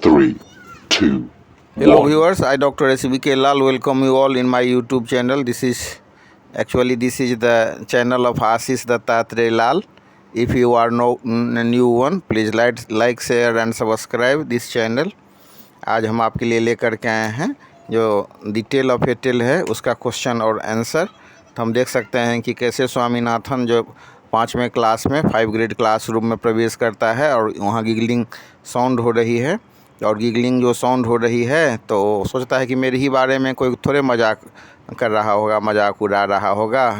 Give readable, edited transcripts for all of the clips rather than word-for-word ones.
3, 2, Hello 1. viewers, I Dr. SBK Lal welcome you all in my YouTube channel. This is the channel of Ashish Dattatreya Lal. If you are a new one, please like, share and subscribe this channel. आज हम आपके लिए लेकर के आए हैं जो detail of A tell है उसका क्वेश्चन और आंसर। तो हम देख सकते हैं कि कैसे स्वामीनाथन जो 5वें क्लास में 5 ग्रेड क्लासरूम में प्रवेश करता है और वहाँ गिगलिंग साउंड हो रही है। और गिगलिंग जो साउंड हो रही है तो सोचता है कि मेरे ही बारे में कोई थोड़े मजाक कर रहा होगा, मजाक उड़ा रहा होगा।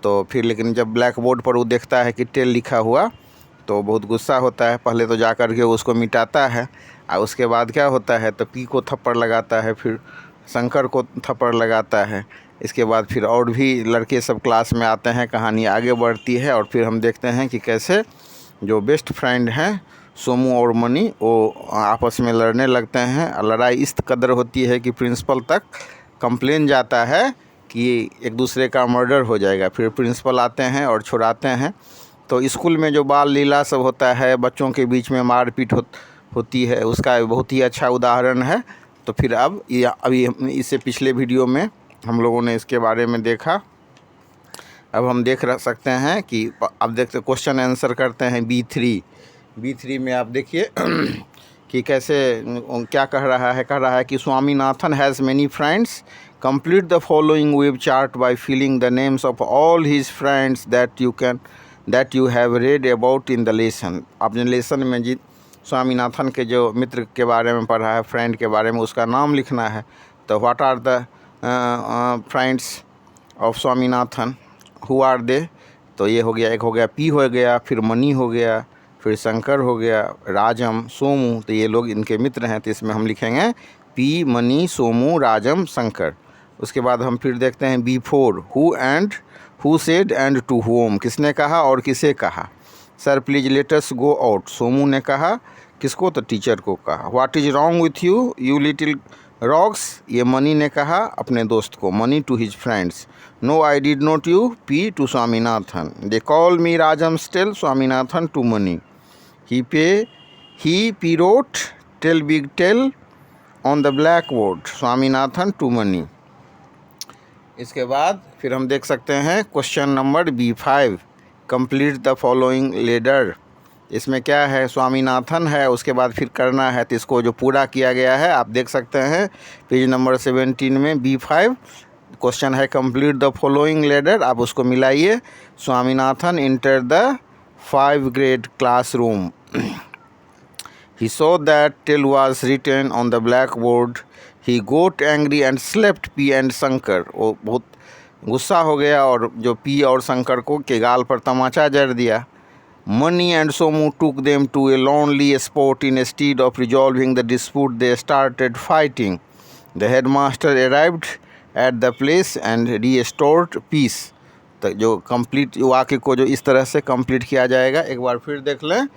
तो फिर लेकिन जब ब्लैक बोर्ड पर वो देखता है कि टेल लिखा हुआ तो बहुत गुस्सा होता है। पहले तो जा कर के उसको मिटाता है और उसके बाद क्या होता है तो पी को थप्पड़ लगाता है, फिर शंकर को थप्पड़ लगाता है। इसके बाद फिर और भी लड़के सब क्लास में आते हैं, कहानी आगे बढ़ती है और फिर हम देखते हैं कि कैसे जो बेस्ट फ्रेंड हैं सोमू और मनी वो आपस में लड़ने लगते हैं। लड़ाई इस कदर होती है कि प्रिंसिपल तक कंप्लेन जाता है कि एक दूसरे का मर्डर हो जाएगा। फिर प्रिंसिपल आते हैं और छुड़ाते हैं। तो स्कूल में जो बाल लीला सब होता है, बच्चों के बीच में मारपीट होती है, उसका बहुत ही अच्छा उदाहरण है। तो फिर अभी इससे पिछले वीडियो में हम लोगों ने इसके बारे में देखा। अब हम देख सकते हैं कि अब देखते क्वेश्चन आंसर करते हैं B3 में। आप देखिए कि कैसे क्या कह रहा है कि Swaminathan has many friends, complete the following web chart by filling the names of all his friends that you have read about in the lesson. आपने लेसन में स्वामीनाथन के जो मित्र के बारे में पढ़ा है, फ्रेंड के बारे में, उसका नाम लिखना है। तो what are the friends of Swaminathan, who are they? तो ये हो गया, एक हो गया पी हो गया, फिर मनी हो गया, फिर शंकर हो गया, राजम, सोमू। तो ये लोग इनके मित्र हैं। तो इसमें हम लिखेंगे पी, मनी, सोमू, राजम, शंकर। उसके बाद हम फिर देखते हैं B4, who said and to whom, किसने कहा और किसे कहा। Sir please let us go out, Somu ने कहा, किसको? तो टीचर को कहा। What is wrong with you little rocks, ये मनी ने कहा अपने दोस्त को, Mani to his friends. No I did not you, Pea to Swaminathan. They call me Rajam still, Swaminathan to Mani. He P wrote tell big tell on the blackboard, Swaminathan to Mani. इसके बाद फिर हम देख सकते हैं question number B5, complete the following ladder. इसमें क्या है, स्वामीनाथन है, उसके बाद फिर करना है। तो इसको जो पूरा किया गया है आप देख सकते हैं पेज नंबर 17 में। B5 क्वेश्चन है कंप्लीट द फॉलोइंग लेडर, आप उसको मिलाइए। Swaminathan enter the 5 grade classroom. He saw that tell was written on the blackboard. He got angry and slapped P and Shankar. वो बहुत गुस्सा हो गया और जो पी और शंकर को के गाल पर तमाचा जड़ दिया। Money and Somu took them to a lonely spot. Instead of resolving the dispute, they started fighting. The headmaster arrived at the place and restored peace. तो जो कंप्लीट वाक्य को जो इस तरह से कंप्लीट किया जाएगा, एक बार फिर देख लें।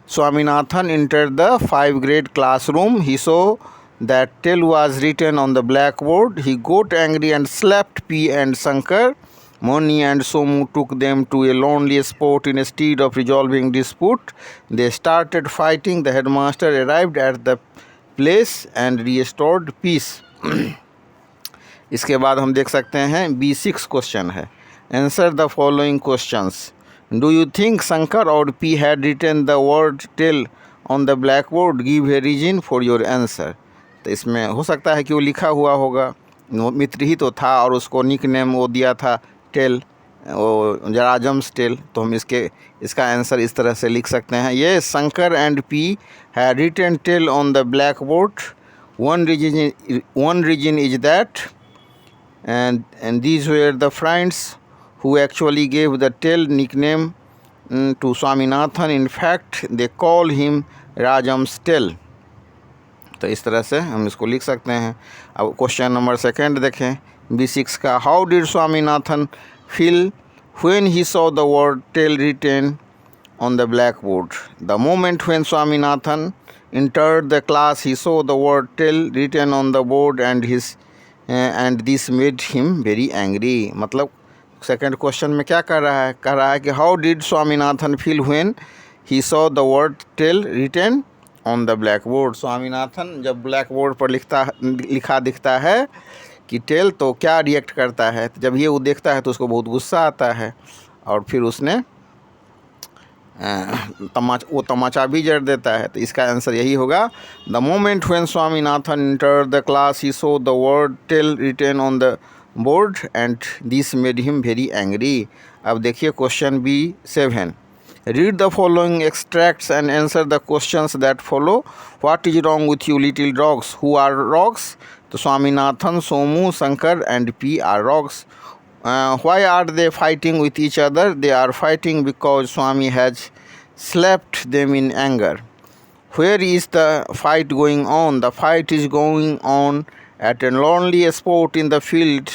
Swaminathan enter the 5 grade classroom. He saw that tell was written on the blackboard. He got angry and slapped P and Shankar. Moni and Somu took them to a lonely spot. Instead of resolving dispute, they started fighting. The headmaster arrived at the place and restored peace. इसके बाद हम देख सकते हैं B6 question है, answer the following questions. Do you think Shankar और Pea had written the word tail on the black board, give a reason for your answer. तो इसमें हो सकता है कि वो लिखा हुआ होगा, मित्र ही तो था और उसको निक नेम वो दिया था टेल, वो राजम्स टेल। तो हम इसका आंसर इस तरह से लिख सकते हैं, ये Shankar and Pea had written tell on the black board. One reason is that and these were the friends who actually gave the tell nickname to Swaminathan. In fact, they call him Rajam's tell. तो इस तरह से हम इसको लिख सकते हैं। अब क्वेश्चन नंबर 2 देखें B6 का। How did Swaminathan feel when he saw the word tell written on the blackboard? The moment when Swaminathan entered the class, he saw the word tell written on the board and this made him very angry. मतलब second question में क्या कर रहा है कि how did Swaminathan feel when he saw the word tell written on the blackboard. Swaminathan जब black board पर लिखा दिखता है कि टेल, तो क्या रिएक्ट करता है? तो जब ये वो देखता है तो उसको बहुत गुस्सा आता है और फिर उसने वो तमाचा भी जड़ देता है। तो इसका आंसर यही होगा, the moment when Swaminathan enter the class he saw the word tail written on the board and this made him very angry. अब देखिए question B7, read the following extracts and answer the questions that follow. What is wrong with you little dogs? Who are dogs? तो Swaminathan, Somu, Shankar and P are dogs. Why are they fighting with each other? They are fighting because Swami has slapped them in anger. Where is the fight going on? The fight is going on at a lonely spot in the field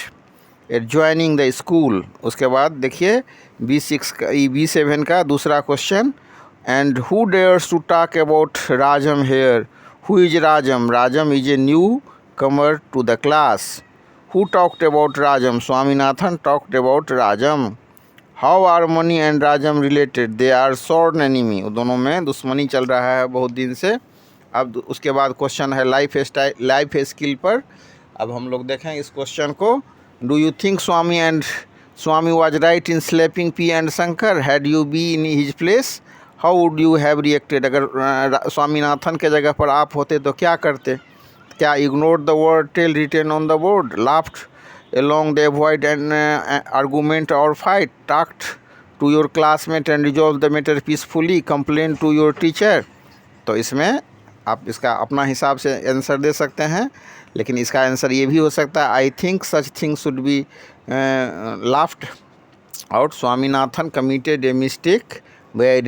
adjoining the school. उसके बाद देखिए B7 का दूसरा question, and who dares to talk about Rajam here? Who is Rajam? Rajam is a newcomer to the class. Who talked about Rajam? Swaminathan talked about Rajam. How are Mani and Rajam related? They are sworn enemy. दोनों में दुश्मनी चल रहा है बहुत दिन से। अब उसके बाद क्वेश्चन है लाइफ स्किल पर। अब हम लोग देखें इस क्वेश्चन को, do you think Swami was right in slapping P and Shankar? Had you been in his place, how would you have reacted? अगर स्वामीनाथन के जगह पर आप होते तो क्या करते? क्या ignored the word tell written on the board, laughed along the avoid an argument or fight, talked to your classmate and resolved the matter peacefully, complained to your teacher? तो इसमें आप इसका अपना हिसाब से आंसर दे सकते हैं, लेकिन इसका आंसर ये भी हो सकता है, I think such thing should be laughed out. Swaminathan committed a mistake by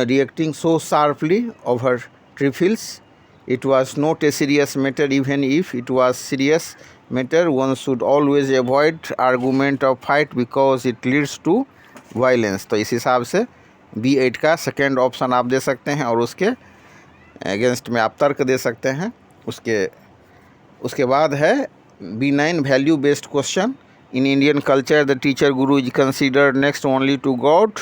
reacting so sharply over trifles. It was not a serious matter. Even if it was serious matter, one should always avoid argument or fight because it leads to violence. तो इस हिसाब से B8 का second option आप दे सकते हैं और उसके अगेंस्ट में आप तर्क दे सकते हैं. उसके बाद है B9 value based question. In Indian culture, the teacher guru is considered next only to God.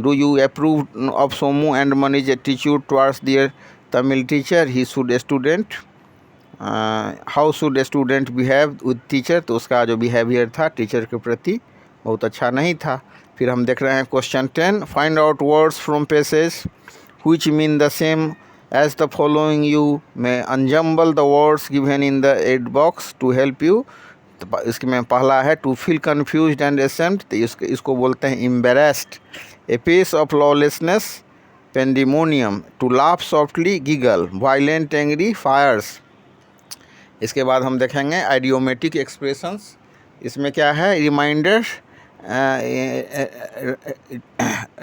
Do you approve of Somu and Mani's attitude towards their Tamil teacher? He should a student. How should a student behave with teacher? तो उसका जो behaviour था teacher के प्रति बहुत अच्छा नहीं था. फिर हम देख रहे हैं question 10. Find out words from passage which mean the same as the following. You may unjumble the words given in the aid box to help you. तो इसमें पहला है to feel confused and ascent. तो इसको बोलते हैं embarrassed. A place of lawlessness, pandemonium. To laugh softly, giggle. Violent, angry, fierce. इसके बाद हम देखेंगे आइडियोमेटिक एक्सप्रेशंस. इसमें क्या है, reminder.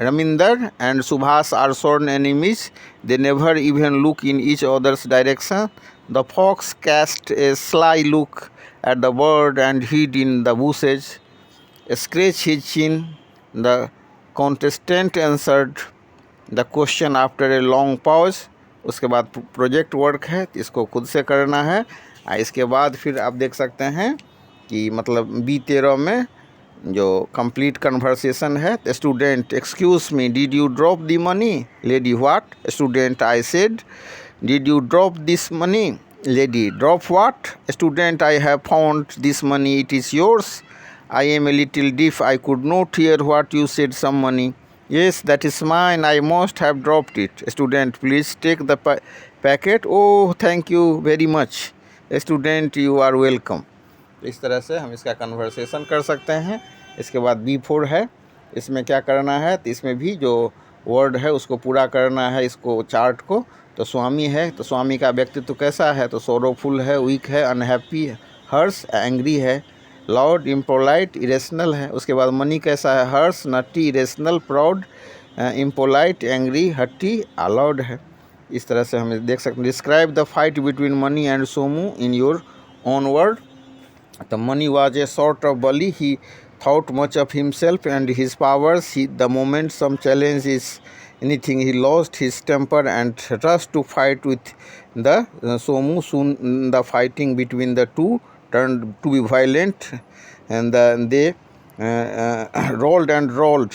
Raminder and Subhash are sworn enemies. They never even look in each others direction. The fox cast a sly look at the bird and hid in the bushes. Scratch his chin. The contestant answered the question after a long pause. उसके बाद project work है, इसको खुद से करना है. इसके बाद फिर आप देख सकते हैं कि मतलब B13 में जो कंप्लीट कन्वर्सेशन है. Student, excuse me, did you drop the money? Lady, what? Student, I said, did you drop this money? Lady, drop what? Student, I have found this money. It is yours. I am a little deaf. I could not hear what you said. Some money. Yes, that is mine. I must have dropped it. Student, please take the packet. Oh, thank you very much. Student, you are welcome. इस तरह से हम इसका conversation कर सकते हैं. इसके बाद B4 है. इसमें क्या करना है, तो इसमें भी जो वर्ड है उसको पूरा करना है, इसको चार्ट को. तो स्वामी है, तो स्वामी का व्यक्तित्व कैसा है, तो सोरोफुल है, वीक है, अनहैप्पी, हर्ष, एंग्री है, लाउड, इम्पोलाइट, इरेशनल है. उसके बाद मनी कैसा है, harsh, nutty, irrational, proud, impolite, angry, हट्टी, अलाउड है. इस तरह से हम देख सकते हैं. Describe the fight between Mani and Somu in your own word. तो Mani was a sort of bully. He thought much of himself and his powers. The moment some challenge is anything, he lost his temper and rushed to fight with the Somu. Soon the fighting between the two turned to be violent, and they rolled and rolled.